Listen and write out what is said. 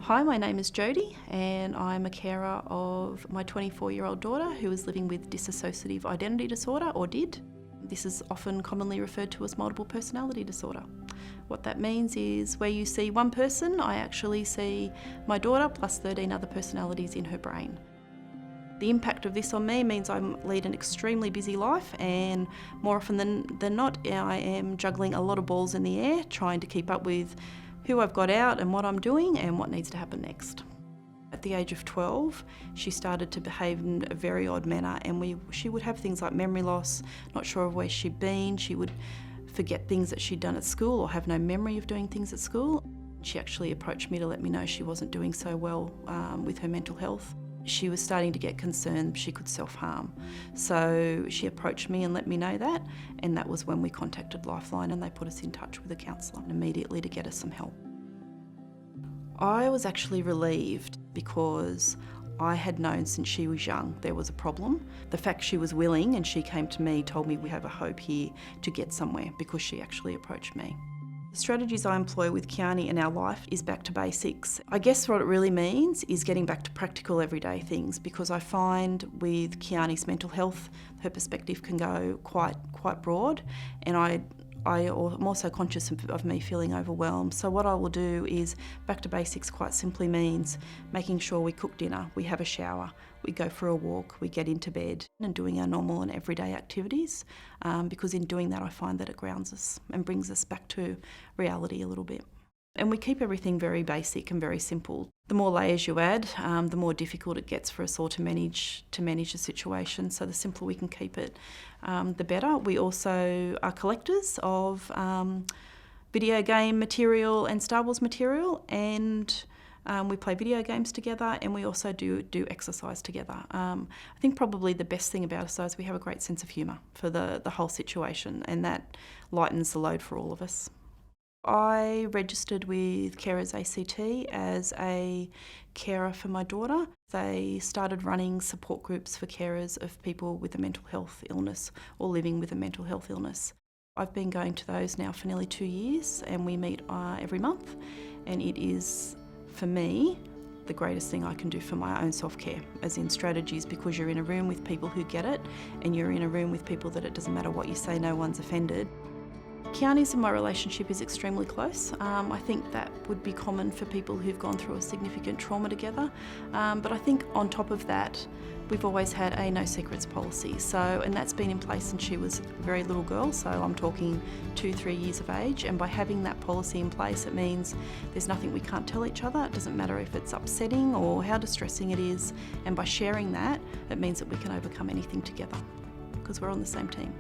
Hi, my name is Jodie and I'm a carer of my 24-year-old daughter who is living with dissociative identity disorder, or DID. This is often commonly referred to as multiple personality disorder. What that means is where you see one person, I actually see my daughter plus 13 other personalities in her brain. The impact of this on me means I lead an extremely busy life, and more often than not, I am juggling a lot of balls in the air, trying to keep up with who I've got out and what I'm doing and what needs to happen next. At the age of 12, she started to behave in a very odd manner, and she would have things like memory loss, not sure of where she'd been. She would forget things that she'd done at school or have no memory of doing things at school. She actually approached me to let me know she wasn't doing so well with her mental health. She was starting to get concerned she could self-harm. So she approached me and let me know that, and that was when we contacted Lifeline and they put us in touch with a counsellor immediately to get us some help. I was actually relieved because I had known since she was young there was a problem. The fact she was willing and she came to me told me we have a hope here to get somewhere, because she actually approached me. The strategies I employ with Kiani in our life is back to basics. I guess what it really means is getting back to practical everyday things, because I find with Kiani's mental health, her perspective can go quite broad, and I'm also conscious of me feeling overwhelmed. So what I will do is, back to basics quite simply means making sure we cook dinner, we have a shower, we go for a walk, we get into bed, and doing our normal and everyday activities, because in doing that I find that it grounds us and brings us back to reality a little bit. And we keep everything very basic and very simple. The more layers you add, the more difficult it gets for us all to manage the situation. So the simpler we can keep it, the better. We also are collectors of video game material and Star Wars material, and we play video games together, and we also do exercise together. I think probably the best thing about us is we have a great sense of humour for the whole situation, and that lightens the load for all of us. I registered with Carers ACT as a carer for my daughter. They started running support groups for carers of people with a mental health illness or living with a mental health illness. I've been going to those now for nearly 2 years, and we meet every month, and it is, for me, the greatest thing I can do for my own self-care, as in strategies, because you're in a room with people who get it, and you're in a room with people that it doesn't matter what you say, no one's offended. Kiani's and my relationship is extremely close. I think that would be common for people who've gone through a significant trauma together. But I think on top of that, we've always had a no secrets policy. And that's been in place since she was a very little girl, so I'm talking 2-3 years of age. And by having that policy in place, it means there's nothing we can't tell each other. It doesn't matter if it's upsetting or how distressing it is. And by sharing that, it means that we can overcome anything together, because we're on the same team.